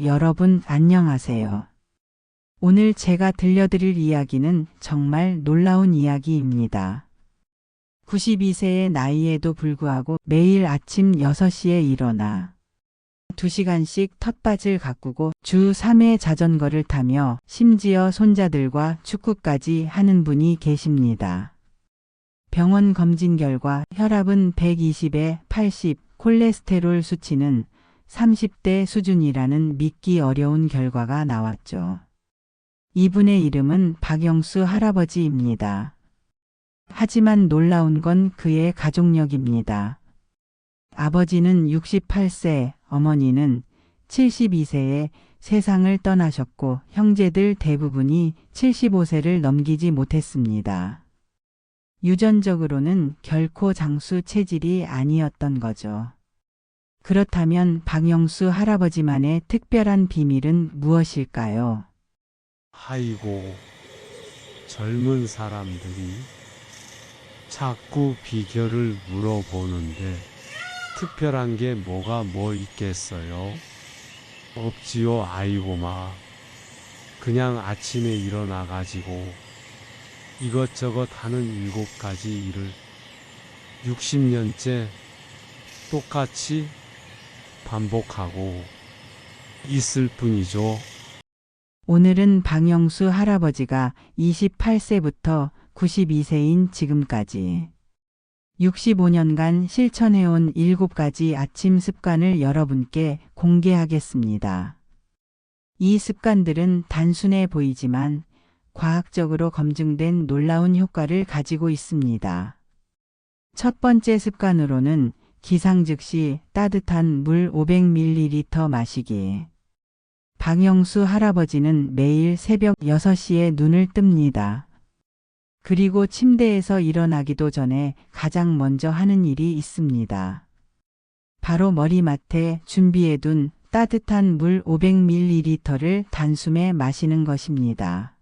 여러분 안녕하세요. 오늘 제가 들려드릴 이야기는 정말 놀라운 이야기입니다. 92세의 나이에도 불구하고 매일 아침 6시에 일어나 2시간씩 텃밭을 가꾸고 주 3회 자전거를 타며 심지어 손자들과 축구까지 하는 분이 계십니다. 병원 검진 결과 혈압은 120에 80, 콜레스테롤 수치는 30대 수준이라는 믿기 어려운 결과가 나왔죠. 이분의 이름은 박영수 할아버지입니다. 하지만 놀라운 건 그의 가족력입니다. 아버지는 68세, 어머니는 72세에 세상을 떠나셨고 형제들 대부분이 75세를 넘기지 못했습니다. 유전적으로는 결코 장수 체질이 아니었던 거죠. 그렇다면 박영수 할아버지만의 특별한 비밀은 무엇일까요? 아이고, 젊은 사람들이 자꾸 비결을 물어보는데 특별한 게 뭐가 있겠어요? 없지요. 아이고마. 그냥 아침에 일어나가지고 이것저것 하는 7가지 일을 60년째 똑같이 반복하고 있을 뿐이죠. 오늘은 박영수 할아버지가 28세부터 92세인 지금까지 65년간 실천해온 7가지 아침 습관을 여러분께 공개하겠습니다. 이 습관들은 단순해 보이지만 과학적으로 검증된 놀라운 효과를 가지고 있습니다. 첫 번째 습관으로는 기상 즉시 따뜻한 물 500ml 마시기. 박영수 할아버지는 매일 새벽 6시에 눈을 뜹니다. 그리고 침대에서 일어나기도 전에 가장 먼저 하는 일이 있습니다. 바로 머리맡에 준비해둔 따뜻한 물 500ml를 단숨에 마시는 것입니다.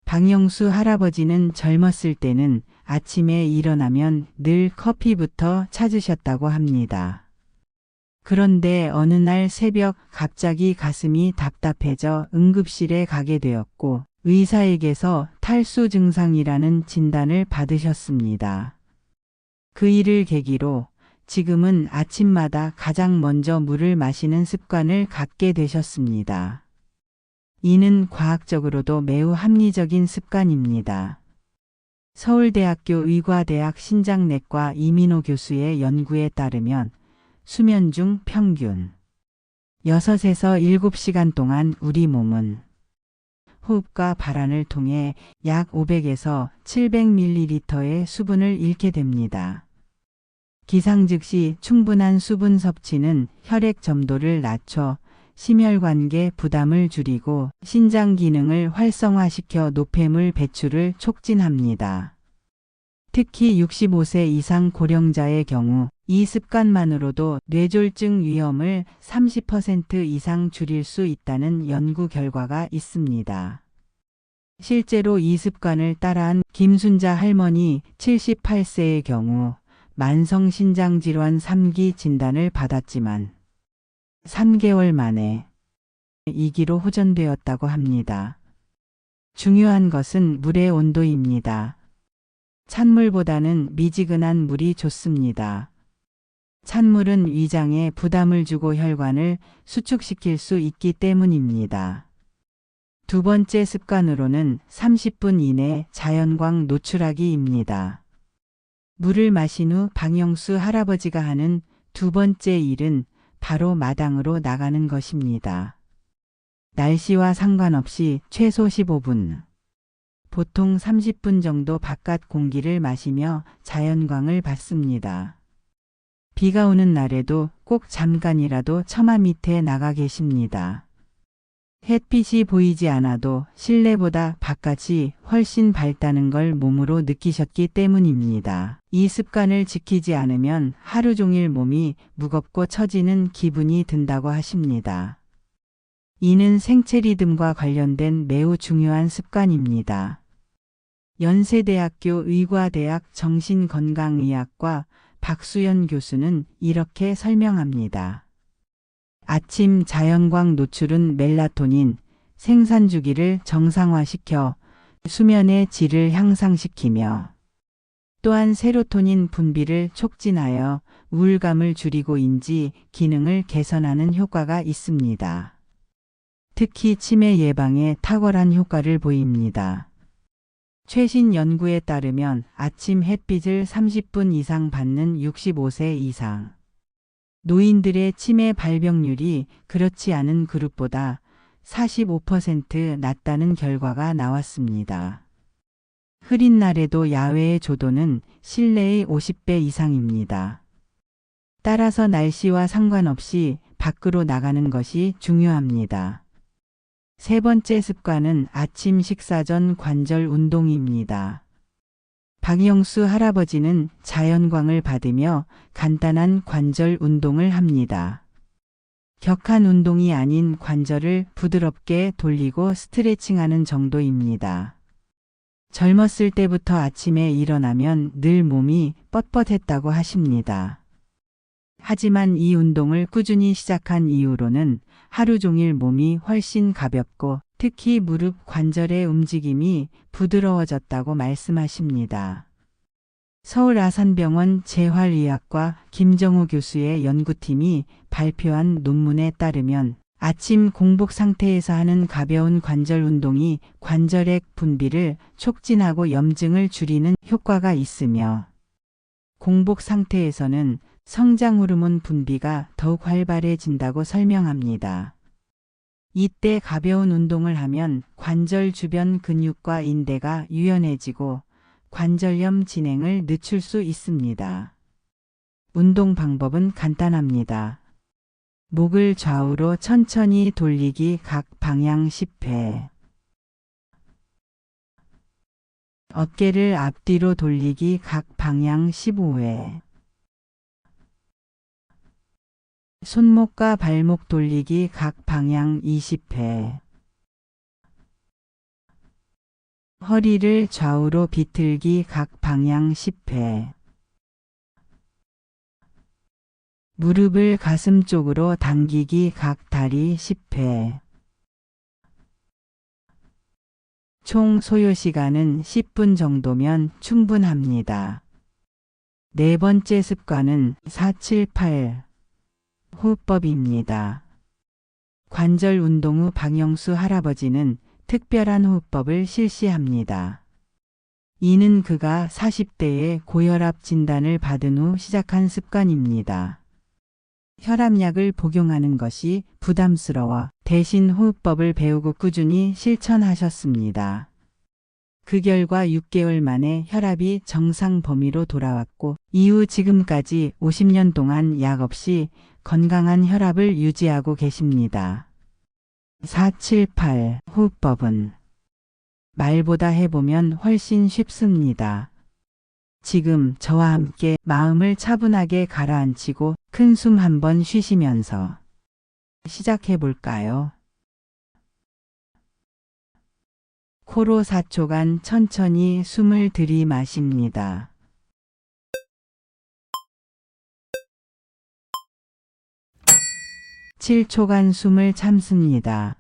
박영수 할아버지는 젊었을 때는 아침에 일어나면 늘 커피부터 찾으셨다고 합니다. 그런데 어느 날 새벽 갑자기 가슴이 답답해져 응급실에 가게 되었고 의사에게서 탈수 증상이라는 진단을 받으셨습니다. 그 일을 계기로 지금은 아침마다 가장 먼저 물을 마시는 습관을 갖게 되셨습니다. 이는 과학적으로도 매우 합리적인 습관입니다. 서울대학교 의과대학 신장내과 이민호 교수의 연구에 따르면 수면 중 평균 6에서 7시간 동안 우리 몸은 호흡과 발환을 통해 약 500에서 700ml의 수분을 잃게 됩니다. 기상 즉시 충분한 수분 섭취는 혈액 점도를 낮춰 심혈관계 부담을 줄이고 신장 기능을 활성화시켜 노폐물 배출을 촉진합니다. 특히 65세 이상 고령자의 경우 이 습관만으로도 뇌졸중 위험을 30% 이상 줄일 수 있다는 연구 결과가 있습니다. 실제로 이 습관을 따라한 김순자 할머니 78세의 경우 만성신장질환 3기 진단을 받았지만 3개월 만에 2기로 호전되었다고 합니다. 중요한 것은 물의 온도입니다. 찬물보다는 미지근한 물이 좋습니다. 찬물은 위장에 부담을 주고 혈관을 수축시킬 수 있기 때문입니다. 두 번째 습관으로는 30분 이내 자연광 노출하기입니다. 물을 마신 후 박영수 할아버지가 하는 두 번째 일은 바로 마당으로 나가는 것입니다. 날씨와 상관없이 최소 15분, 보통 30분 정도 바깥 공기를 마시며 자연광을 받습니다. 비가 오는 날에도 꼭 잠깐이라도 처마 밑에 나가 계십니다. 햇빛이 보이지 않아도 실내보다 바깥이 훨씬 밝다는 걸 몸으로 느끼셨기 때문입니다. 이 습관을 지키지 않으면 하루 종일 몸이 무겁고 처지는 기분이 든다고 하십니다. 이는 생체 리듬과 관련된 매우 중요한 습관입니다. 연세대학교 의과대학 정신건강의학과 박수연 교수는 이렇게 설명합니다. 아침 자연광 노출은 멜라토닌 생산 주기를 정상화시켜 수면의 질을 향상시키며 또한 세로토닌 분비를 촉진하여 우울감을 줄이고 인지 기능을 개선하는 효과가 있습니다. 특히 치매 예방에 탁월한 효과를 보입니다. 최신 연구에 따르면 아침 햇빛을 30분 이상 받는 65세 이상 노인들의 치매 발병률이 그렇지 않은 그룹보다 45% 낮다는 결과가 나왔습니다. 흐린 날에도 야외의 조도는 실내의 50배 이상입니다. 따라서 날씨와 상관없이 밖으로 나가는 것이 중요합니다. 세 번째 습관은 아침 식사 전 관절 운동입니다. 박영수 할아버지는 자연광을 받으며 간단한 관절 운동을 합니다. 격한 운동이 아닌 관절을 부드럽게 돌리고 스트레칭하는 정도입니다. 젊었을 때부터 아침에 일어나면 늘 몸이 뻣뻣했다고 하십니다. 하지만 이 운동을 꾸준히 시작한 이후로는 하루 종일 몸이 훨씬 가볍고 특히 무릎 관절의 움직임이 부드러워졌다고 말씀하십니다. 서울 아산병원 재활의학과 김정우 교수의 연구팀이 발표한 논문에 따르면 아침 공복 상태에서 하는 가벼운 관절 운동이 관절액 분비를 촉진하고 염증을 줄이는 효과가 있으며 공복 상태에서는 성장 호르몬 분비가 더욱 활발해진다고 설명합니다. 이때 가벼운 운동을 하면 관절 주변 근육과 인대가 유연해지고 관절염 진행을 늦출 수 있습니다. 운동 방법은 간단합니다. 목을 좌우로 천천히 돌리기 각 방향 10회. 어깨를 앞뒤로 돌리기 각 방향 15회. 손목과 발목 돌리기 각 방향 20회. 허리를 좌우로 비틀기 각 방향 10회. 무릎을 가슴 쪽으로 당기기 각 다리 10회. 총 소요 시간은 10분 정도면 충분합니다. 네 번째 습관은 478 호흡법입니다. 관절 운동 후 박영수 할아버지는 특별한 호흡법을 실시합니다. 이는 그가 40대에 고혈압 진단을 받은 후 시작한 습관입니다. 혈압약을 복용하는 것이 부담스러워 대신 호흡법을 배우고 꾸준히 실천하셨습니다. 그 결과 6개월 만에 혈압이 정상 범위로 돌아왔고 이후 지금까지 50년 동안 약 없이 건강한 혈압을 유지하고 계십니다. 478 호흡법은 말보다 해보면 훨씬 쉽습니다. 지금 저와 함께 마음을 차분하게 가라앉히고 큰 숨 한번 쉬시면서 시작해 볼까요? 코로 4초간 천천히 숨을 들이마십니다. 7초간 숨을 참습니다.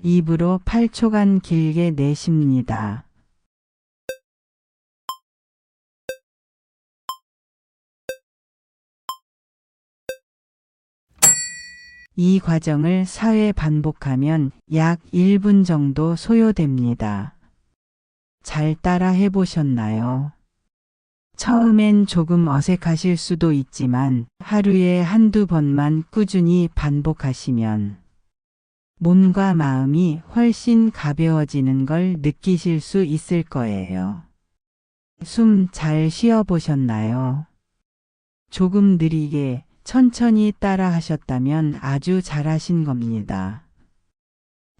2부로 8초간 길게 내쉽니다. 이 과정을 4회 반복하면 약 1분 정도 소요됩니다. 잘 따라 해보셨나요? 처음엔 조금 어색하실 수도 있지만 하루에 한두 번만 꾸준히 반복하시면 몸과 마음이 훨씬 가벼워지는 걸 느끼실 수 있을 거예요. 숨 잘 쉬어보셨나요? 조금 느리게 천천히 따라 하셨다면 아주 잘하신 겁니다.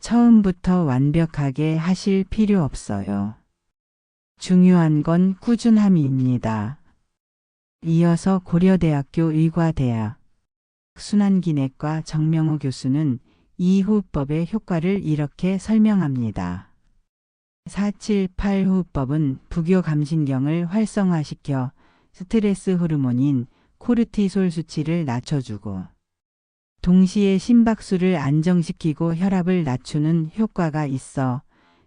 처음부터 완벽하게 하실 필요 없어요. 중요한 건 꾸준함입니다. 이어서 고려대학교 의과대학 순환기내과 정명호 교수는 이 호흡법의 효과를 이렇게 설명합니다. 478 호흡법은 부교감신경을 활성화시켜 스트레스 호르몬인 코르티솔 수치를 낮춰주고 동시에 심박수를 안정시키고 혈압을 낮추는 효과가 있어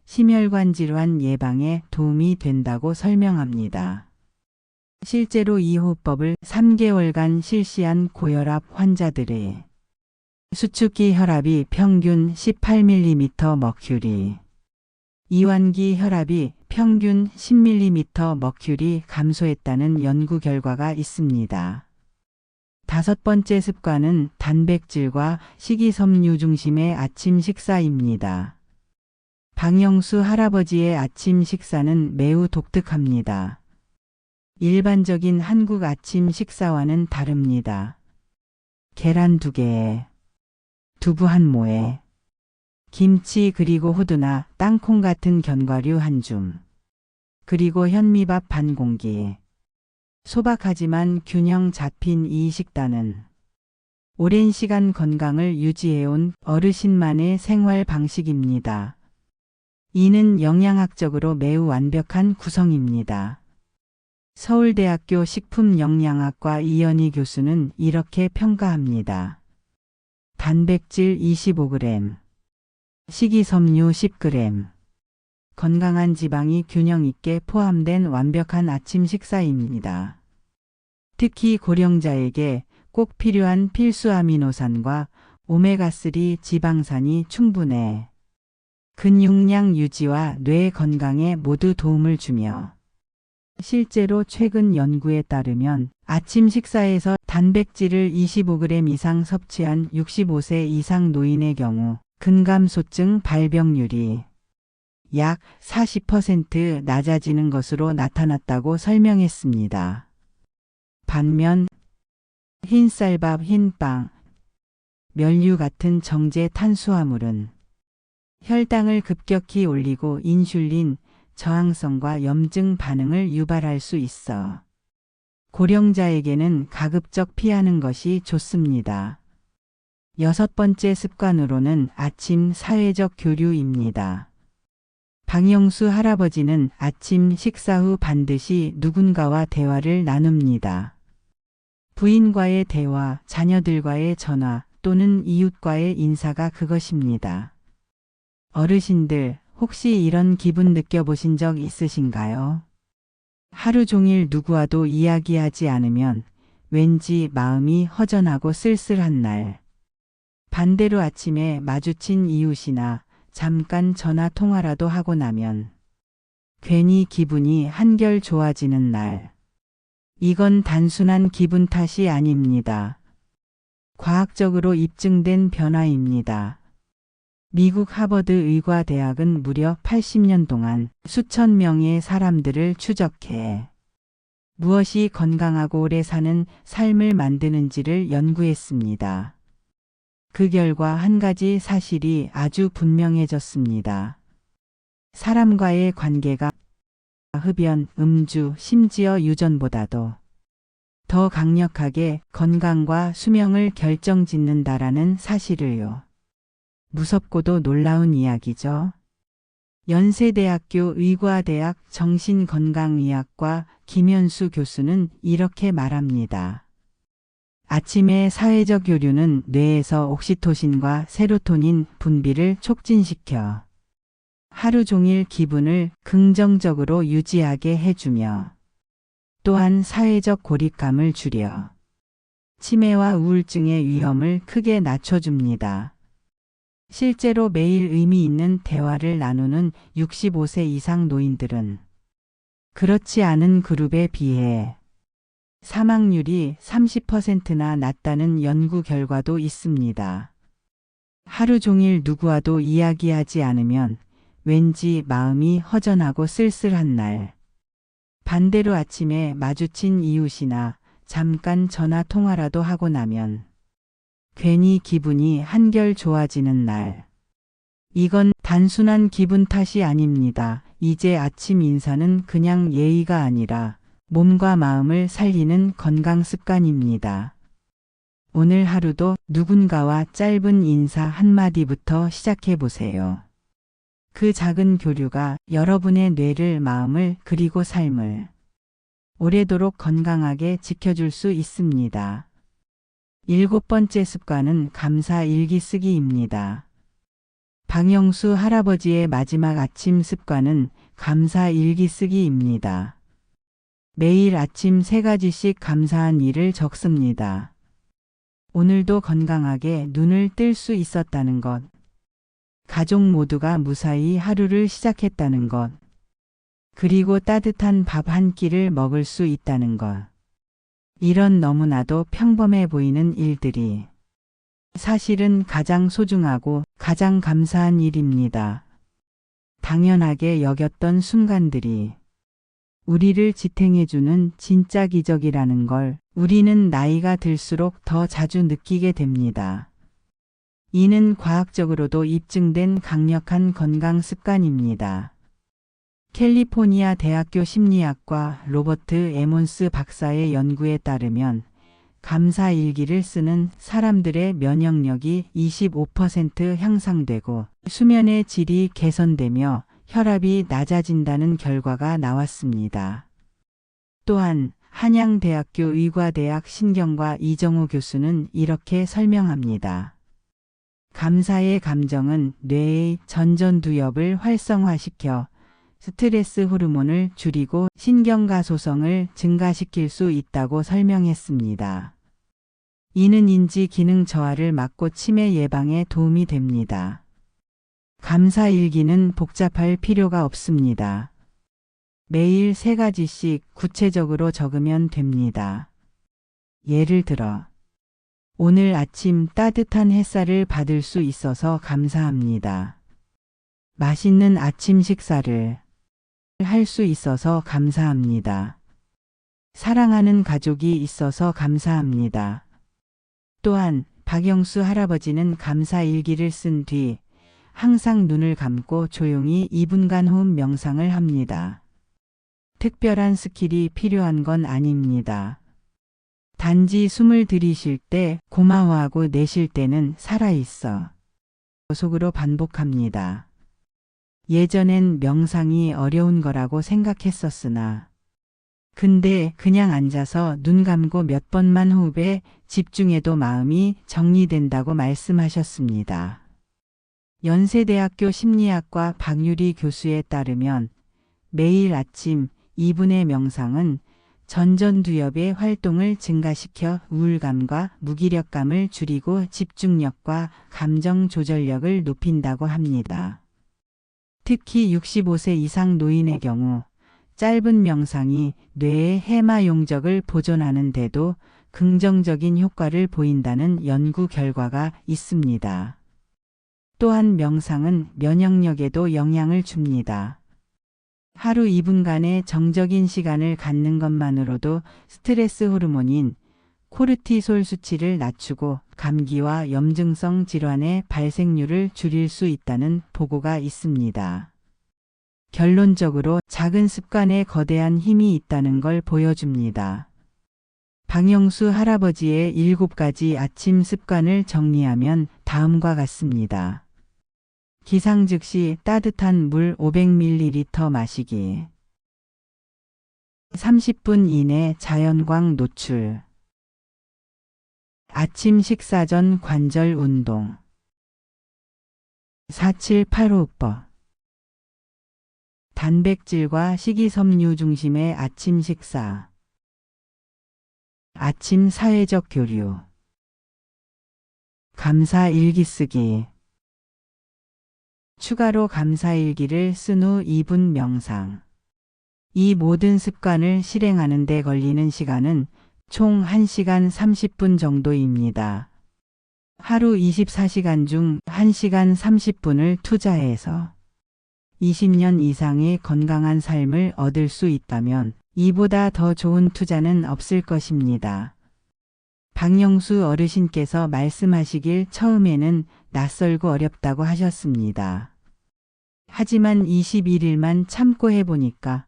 심혈관 질환 예방에 도움이 된다고 설명합니다. 실제로 이 호흡법을 3개월간 실시한 고혈압 환자들의 수축기 혈압이 평균 18mm 이완기 혈압이 평균 10mm 감소했다는 연구 결과가 있습니다. 다섯 번째 습관은 단백질과 식이섬유 중심의 아침 식사입니다. 박영수 할아버지의 아침 식사는 매우 독특합니다. 일반적인 한국 아침 식사와는 다릅니다. 계란 2개에 두부 1모에 김치 그리고 호두나 땅콩 같은 견과류 1줌 그리고 현미밥 반 공기. 소박하지만 균형 잡힌 이 식단은 오랜 시간 건강을 유지해온 어르신만의 생활 방식입니다. 이는 영양학적으로 매우 완벽한 구성입니다. 서울대학교 식품영양학과 이현희 교수는 이렇게 평가합니다. 단백질 25g, 식이섬유 10g, 건강한 지방이 균형 있게 포함된 완벽한 아침 식사입니다. 특히 고령자에게 꼭 필요한 필수 아미노산과 오메가3 지방산이 충분해 근육량 유지와 뇌 건강에 모두 도움을 주며 실제로 최근 연구에 따르면 아침 식사에서 단백질을 25g 이상 섭취한 65세 이상 노인의 경우 근감소증 발병률이 약 40% 낮아지는 것으로 나타났다고 설명했습니다. 반면 흰쌀밥, 흰빵, 면류 같은 정제 탄수화물은 혈당을 급격히 올리고 인슐린 저항성과 염증 반응을 유발할 수 있어 고령자에게는 가급적 피하는 것이 좋습니다. 여섯 번째 습관으로는 아침 사회적 교류입니다. 박영수 할아버지는 아침 식사 후 반드시 누군가와 대화를 나눕니다. 부인과의 대화, 자녀들과의 전화 또는 이웃과의 인사가 그것입니다. 어르신들, 혹시 이런 기분 느껴보신 적 있으신가요? 하루 종일 누구와도 이야기하지 않으면 왠지 마음이 허전하고 쓸쓸한 날. 반대로 아침에 마주친 이웃이나 잠깐 전화 통화라도 하고 나면 괜히 기분이 한결 좋아지는 날. 이건 단순한 기분 탓이 아닙니다. 과학적으로 입증된 변화입니다. 미국 하버드 의과대학은 무려 80년 동안 수천 명의 사람들을 추적해 무엇이 건강하고 오래 사는 삶을 만드는지를 연구했습니다. 그 결과 한 가지 사실이 아주 분명해졌습니다. 사람과의 관계가 흡연, 음주, 심지어 유전보다도 더 강력하게 건강과 수명을 결정짓는다라는 사실을요. 무섭고도 놀라운 이야기죠. 연세대학교 의과대학 정신건강의학과 김현수 교수는 이렇게 말합니다. 아침의 사회적 교류는 뇌에서 옥시토신과 세로토닌 분비를 촉진시켜 하루 종일 기분을 긍정적으로 유지하게 해주며 또한 사회적 고립감을 줄여 치매와 우울증의 위험을 크게 낮춰줍니다. 실제로 매일 의미 있는 대화를 나누는 65세 이상 노인들은 그렇지 않은 그룹에 비해 사망률이 30%나 낮다는 연구 결과도 있습니다. 하루 종일 누구와도 이야기하지 않으면 왠지 마음이 허전하고 쓸쓸한 날. 반대로 아침에 마주친 이웃이나 잠깐 전화 통화라도 하고 나면 괜히 기분이 한결 좋아지는 날. 이건 단순한 기분 탓이 아닙니다. 이제 아침 인사는 그냥 예의가 아니라 몸과 마음을 살리는 건강 습관입니다. 오늘 하루도 누군가와 짧은 인사 한마디부터 시작해 보세요. 그 작은 교류가 여러분의 뇌를, 마음을, 그리고 삶을 오래도록 건강하게 지켜줄 수 있습니다. 7번째 습관은 감사 일기 쓰기입니다. 박영수 할아버지의 마지막 아침 습관은 감사 일기 쓰기입니다. 매일 아침 3가지씩 감사한 일을 적습니다. 오늘도 건강하게 눈을 뜰 수 있었다는 것. 가족 모두가 무사히 하루를 시작했다는 것. 그리고 따뜻한 밥 한 끼를 먹을 수 있다는 것. 이런 너무나도 평범해 보이는 일들이 사실은 가장 소중하고 가장 감사한 일입니다. 당연하게 여겼던 순간들이 우리를 지탱해주는 진짜 기적이라는 걸 우리는 나이가 들수록 더 자주 느끼게 됩니다. 이는 과학적으로도 입증된 강력한 건강 습관입니다. 캘리포니아 대학교 심리학과 로버트 에몬스 박사의 연구에 따르면 감사 일기를 쓰는 사람들의 면역력이 25% 향상되고 수면의 질이 개선되며 혈압이 낮아진다는 결과가 나왔습니다. 또한 한양대학교 의과대학 신경과 이정우 교수는 이렇게 설명합니다. 감사의 감정은 뇌의 전전두엽을 활성화시켜 스트레스 호르몬을 줄이고 신경가소성을 증가시킬 수 있다고 설명했습니다. 이는 인지 기능 저하를 막고 치매 예방에 도움이 됩니다. 감사 일기는 복잡할 필요가 없습니다. 매일 3가지씩 구체적으로 적으면 됩니다. 예를 들어, 오늘 아침 따뜻한 햇살을 받을 수 있어서 감사합니다. 맛있는 아침 식사를 할 수 있어서 감사합니다. 사랑하는 가족이 있어서 감사합니다. 또한 박영수 할아버지는 감사 일기를 쓴 뒤 항상 눈을 감고 조용히 2분간 호흡 명상을 합니다. 특별한 스킬이 필요한 건 아닙니다. 단지 숨을 들이쉴 때 고마워하고 내쉴 때는 살아있어 속으로 반복합니다. 예전엔 명상이 어려운 거라고 생각했었으나 근데 그냥 앉아서 눈 감고 몇 번만 호흡에 집중해도 마음이 정리된다고 말씀하셨습니다. 연세대학교 심리학과 박유리 교수에 따르면 매일 아침 2분의 명상은 전전두엽의 활동을 증가시켜 우울감과 무기력감을 줄이고 집중력과 감정 조절력을 높인다고 합니다. 특히 65세 이상 노인의 경우 짧은 명상이 뇌의 해마 용적을 보존하는 데도 긍정적인 효과를 보인다는 연구 결과가 있습니다. 또한 명상은 면역력에도 영향을 줍니다. 하루 2분간의 정적인 시간을 갖는 것만으로도 스트레스 호르몬인 코르티솔 수치를 낮추고 감기와 염증성 질환의 발생률을 줄일 수 있다는 보고가 있습니다. 결론적으로 작은 습관에 거대한 힘이 있다는 걸 보여줍니다. 박영수 할아버지의 7가지 아침 습관을 정리하면 다음과 같습니다. 기상 즉시 따뜻한 물 500ml 마시기. 30분 이내 자연광 노출. 아침 식사 전 관절 운동. 4785법. 단백질과 식이섬유 중심의 아침 식사. 아침 사회적 교류. 감사 일기 쓰기. 추가로 감사 일기를 쓴 후 2분 명상. 이 모든 습관을 실행하는 데 걸리는 시간은 총 1시간 30분 정도입니다. 하루 24시간 중 1시간 30분을 투자해서 20년 이상의 건강한 삶을 얻을 수 있다면 이보다 더 좋은 투자는 없을 것입니다. 박영수 어르신께서 말씀하시길 처음에는 낯설고 어렵다고 하셨습니다. 하지만 21일만 참고 해보니까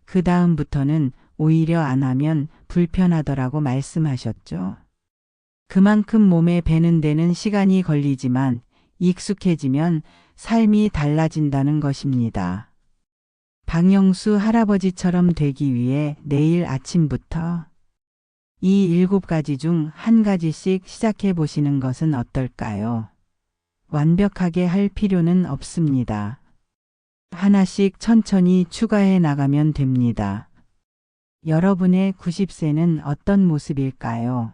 그 다음부터는 오히려 안 하면 불편하더라고 말씀하셨죠. 그만큼 몸에 배는 데는 시간이 걸리지만 익숙해지면 삶이 달라진다는 것입니다. 박영수 할아버지처럼 되기 위해 내일 아침부터 이 7가지 중 한 가지씩 시작해 보시는 것은 어떨까요? 완벽하게 할 필요는 없습니다. 하나씩 천천히 추가해 나가면 됩니다. 여러분의 90세는 어떤 모습일까요?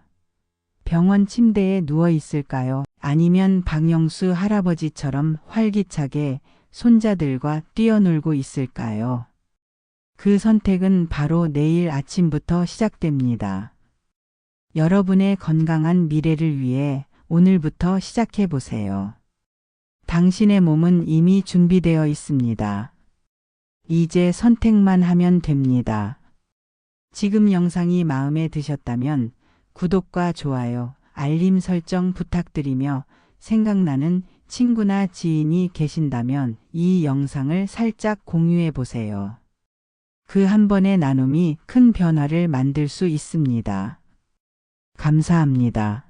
병원 침대에 누워 있을까요? 아니면 박영수 할아버지처럼 활기차게 손자들과 뛰어놀고 있을까요? 그 선택은 바로 내일 아침부터 시작됩니다. 여러분의 건강한 미래를 위해 오늘부터 시작해 보세요. 당신의 몸은 이미 준비되어 있습니다. 이제 선택만 하면 됩니다. 지금 영상이 마음에 드셨다면 구독과 좋아요, 알림 설정 부탁드리며 생각나는 친구나 지인이 계신다면 이 영상을 살짝 공유해 보세요. 그 한 번의 나눔이 큰 변화를 만들 수 있습니다. 감사합니다.